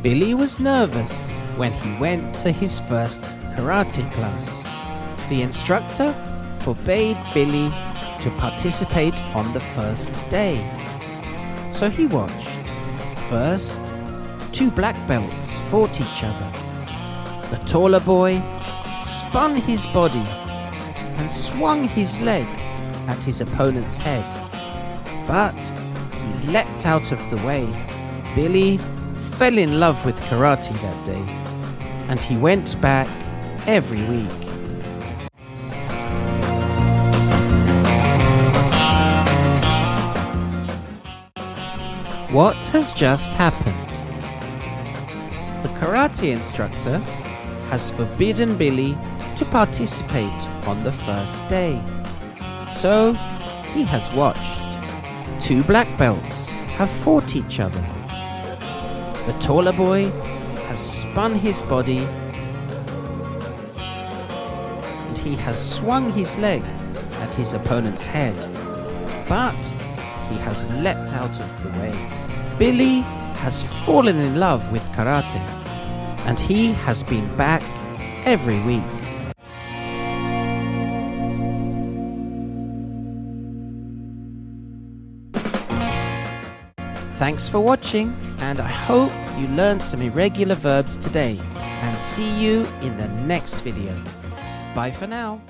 Billy was nervous when he went to his first karate class. The instructor forbade Billy to participate on the first day. So he watched. First, 2 black belts fought each other. The taller boy spun his body and swung his leg at his opponent's head, but he leapt out of the way. Billy fell in love with karate that day, and he went back every week. What has just happened? The karate instructor has forbidden Billy to participate on the first day. So he has watched. 2 black belts have fought each other. The taller boy has spun his body and he has swung his leg at his opponent's head, but he has leapt out of the way. Billy has fallen in love with karate, and he has been back every week. Thanks for watching, and I hope you learned some irregular verbs today, and see you in the next video. Bye for now.